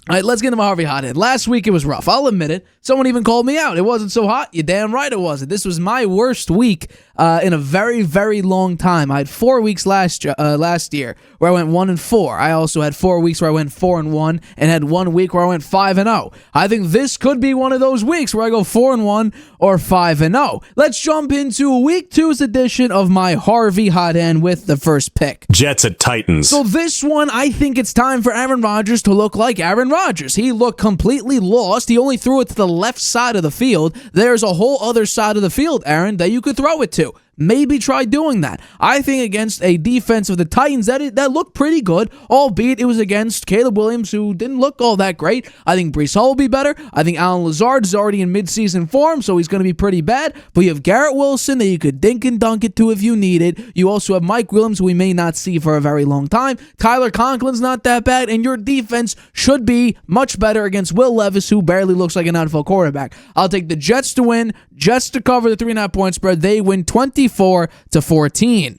All right, let's get into my Harvey Hot Hand. Last week it was rough. I'll admit it. Someone even called me out. It wasn't so hot. You're damn right it wasn't. This was my worst week in a very, very long time. I had 4 weeks last year where I went 1-4. I also had 4 weeks where I went 4-1 and had 1 week where I went 5-0. I think this could be one of those weeks where I go 4-1 or 5-0. Let's jump into week 2's edition of my Harvey Hot Hand with the first pick. Jets at Titans. So this one, I think it's time for Aaron Rodgers to look like Aaron Rodgers. He looked completely lost. He only threw it to the left side of the field. There's a whole other side of the field, Aaron, that you could throw it to. Maybe try doing that. I think against a defense of the Titans that looked pretty good, albeit it was against Caleb Williams, who didn't look all that great. I think Breece Hall will be better. I think Allen Lazard is already in midseason form, so he's going to be pretty bad. But you have Garrett Wilson that you could dink and dunk it to if you need it. You also have Mike Williams, who we may not see for a very long time. Tyler Conklin's not that bad, and your defense should be much better against Will Levis, who barely looks like an NFL quarterback. I'll take the Jets to win, Jets to cover the 3.5 point spread. They win 24-14.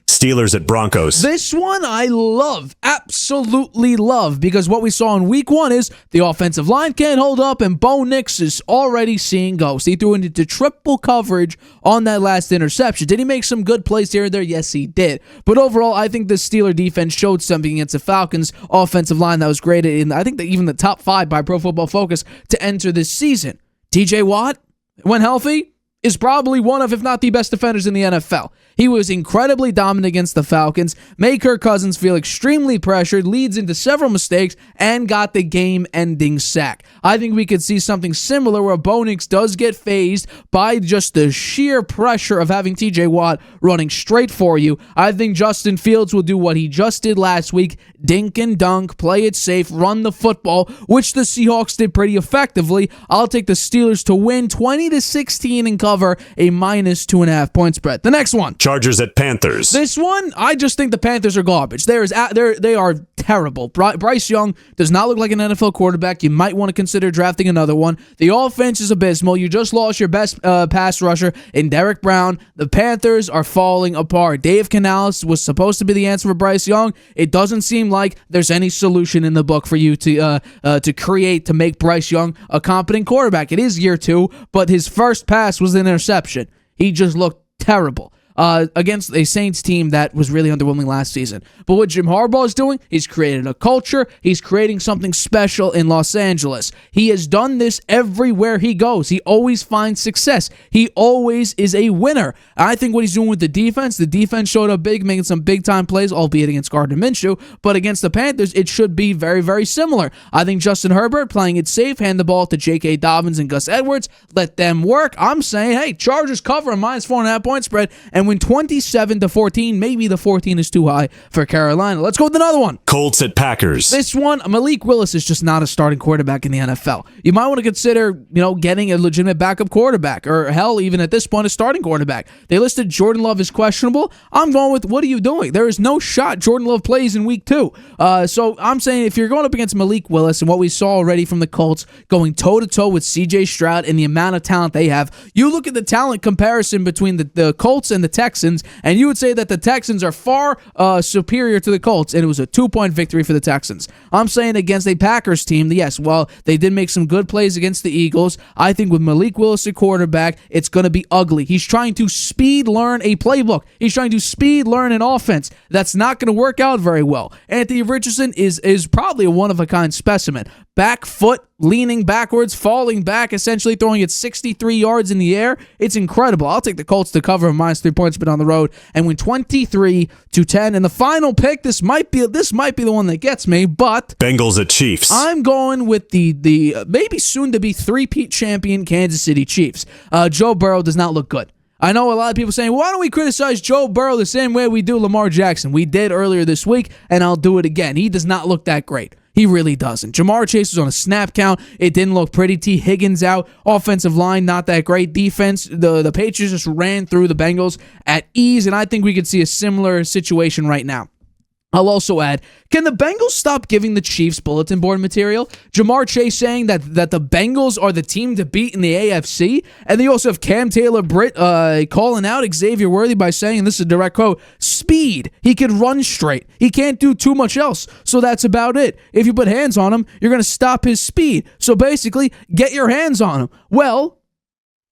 Steelers at Broncos. This one I love, absolutely love, because what we saw in week 1 is the offensive line can't hold up, and Bo Nix is already seeing ghosts. He threw into triple coverage on that last interception. Did he make some good plays here and there? Yes, he did. But overall, I think the Steeler defense showed something against the Falcons offensive line that was graded in, I think, even the top 5 by Pro Football Focus to enter this season. TJ Watt, when healthy, is probably one of, if not the best defenders in the NFL. He was incredibly dominant against the Falcons, made Kirk Cousins feel extremely pressured, leads into several mistakes, and got the game-ending sack. I think we could see something similar where Bo Nix does get phased by just the sheer pressure of having TJ Watt running straight for you. I think Justin Fields will do what he just did last week, dink and dunk, play it safe, run the football, which the Seahawks did pretty effectively. I'll take the Steelers to win 20-16 and cover a -2.5 point spread. The next one. Chargers at Panthers. This one, I just think the Panthers are garbage. They are terrible. Bryce Young does not look like an NFL quarterback. You might want to consider drafting another one. The offense is abysmal. You just lost your best pass rusher in Derek Brown. The Panthers are falling apart. Dave Canales was supposed to be the answer for Bryce Young. It doesn't seem like there's any solution in the book for you to create to make Bryce Young a competent quarterback. It is year 2, but his first pass was an interception. He just looked terrible against a Saints team that was really underwhelming last season. But what Jim Harbaugh is doing, he's created a culture. He's creating something special in Los Angeles. He has done this everywhere he goes. He always finds success. He always is a winner. I think what he's doing with the defense showed up big, making some big-time plays, albeit against Gardner Minshew, but against the Panthers, it should be very, very similar. I think Justin Herbert, playing it safe, hand the ball to J.K. Dobbins and Gus Edwards, let them work. I'm saying, hey, Chargers cover a -4.5 point spread, and win 27-14. Maybe the 14 is too high for Carolina. Let's go with another one. Colts at Packers. This one, Malik Willis is just not a starting quarterback in the NFL. You might want to consider, getting a legitimate backup quarterback, or hell, even at this point, a starting quarterback. They listed Jordan Love as questionable. I'm going with, what are you doing? There is no shot Jordan Love plays in week 2. So I'm saying if you're going up against Malik Willis and what we saw already from the Colts going toe-to-toe with C.J. Stroud and the amount of talent they have, you look at the talent comparison between the Colts and the Texans, and you would say that the Texans are far superior to the Colts, and it was a 2-point victory for the Texans. I'm saying against a Packers team, yes, well, they did make some good plays against the Eagles. I think with Malik Willis at quarterback, it's going to be ugly. He's trying to speed learn a playbook. He's trying to speed learn an offense. That's not going to work out very well. Anthony Richardson is probably a one-of-a-kind specimen. Back foot, leaning backwards, falling back, essentially throwing it 63 yards in the air. It's incredible. I'll take the Colts to cover a -3 points, but on the road, and win 23-10. And the final pick, this might be the one that gets me, but Bengals at Chiefs. I'm going with the maybe soon to be 3-peat champion Kansas City Chiefs. Joe Burrow does not look good. I know a lot of people saying, why don't we criticize Joe Burrow the same way we do Lamar Jackson? We did earlier this week, and I'll do it again. He does not look that great. He really doesn't. Jamar Chase was on a snap count. It didn't look pretty. T. Higgins out. Offensive line, not that great. Defense, the Patriots just ran through the Bengals at ease, and I think we could see a similar situation right now. I'll also add, can the Bengals stop giving the Chiefs bulletin board material? Jamar Chase saying that the Bengals are the team to beat in the AFC. And then you also have Cam Taylor-Britt calling out Xavier Worthy by saying, and this is a direct quote, speed. He can run straight. He can't do too much else. So that's about it. If you put hands on him, you're going to stop his speed. So basically, get your hands on him. Well,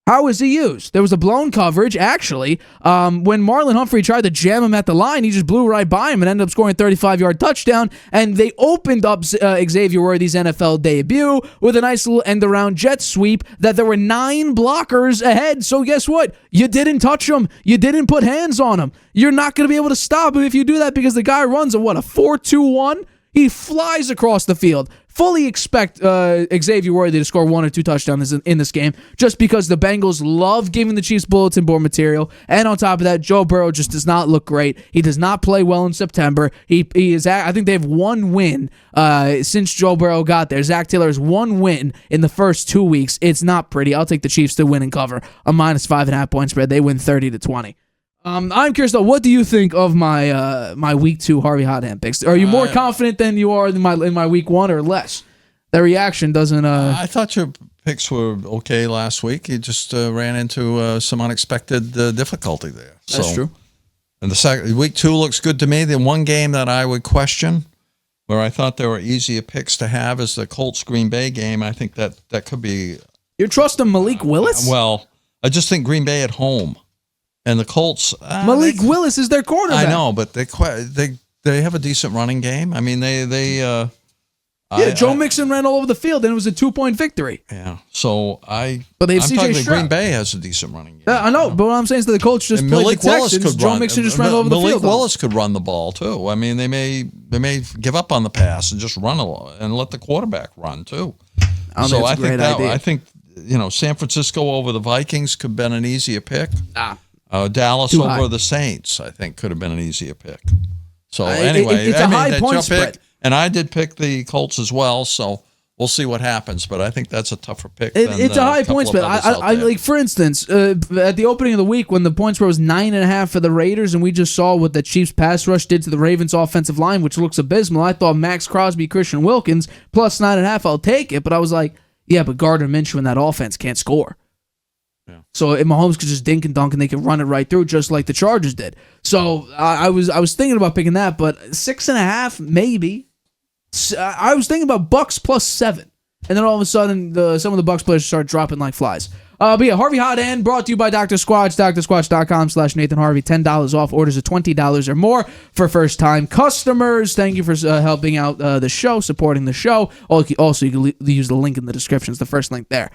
how was he used? There was a blown coverage, actually. When Marlon Humphrey tried to jam him at the line, he just blew right by him and ended up scoring a 35-yard touchdown. And they opened up Xavier Worthy's NFL debut with a nice little end-around jet sweep that there were 9 blockers ahead. So guess what? You didn't touch him. You didn't put hands on him. You're not going to be able to stop him if you do that because the guy runs a 4.21? He flies across the field. Fully expect Xavier Worthy to score 1 or 2 touchdowns in this game just because the Bengals love giving the Chiefs bulletin board material. And on top of that, Joe Burrow just does not look great. He does not play well in September. He is. I think they have 1 win since Joe Burrow got there. Zach Taylor has 1 win in the first 2 weeks. It's not pretty. I'll take the Chiefs to win and cover a -5.5 point spread. They win 30-20. I'm curious though. What do you think of my week 2 Harvey Hot Hand picks? Are you more confident than you are in my week 1 or less? The reaction doesn't. I thought your picks were okay last week. You just ran into some unexpected difficulty there. That's true. And the week 2 looks good to me. The one game that I would question, where I thought there were easier picks to have, is the Colts Green Bay game. I think that could be. You're trusting Malik Willis? Well, I just think Green Bay at home. And the Colts, Malik Willis is their quarterback. I know, but they have a decent running game. I mean, Joe Mixon ran all over the field, and it was a 2-point victory. Yeah, so but they have I'm CJ talking Stroud. Green Bay has a decent running game. I know, but what I'm saying is that the Colts just played the Texans. Joe Mixon just ran all over the field. Malik Willis could run the ball too. I mean, they may give up on the pass and just run and let the quarterback run too. I think San Francisco over the Vikings could have been an easier pick. Dallas Too over high. the Saints, I think, could have been an easier pick. So it's a high point spread. And I did pick the Colts as well, so we'll see what happens. But I think that's a tougher pick. It's a high point spread. I like, for instance, at the opening of the week when the point spread was 9.5 for the Raiders, and we just saw what the Chiefs pass rush did to the Ravens offensive line, which looks abysmal. I thought Max Crosby, Christian Wilkins plus 9.5. I'll take it, but I was like, yeah, but Gardner Minshew and that offense can't score. Yeah. So if Mahomes could just dink and dunk and they could run it right through just like the Chargers did. So I was thinking about picking that, but 6.5 maybe. I was thinking about Bucks plus 7. And then all of a sudden some of the Bucks players start dropping like flies. But yeah, Harvey Hot Hand brought to you by Dr. Squatch, drsquatch.com/Nathan Harvey. $10 off orders of $20 or more for first-time customers. Thank you for helping out the show, supporting the show. Also, you can use the link in the description. It's the first link there.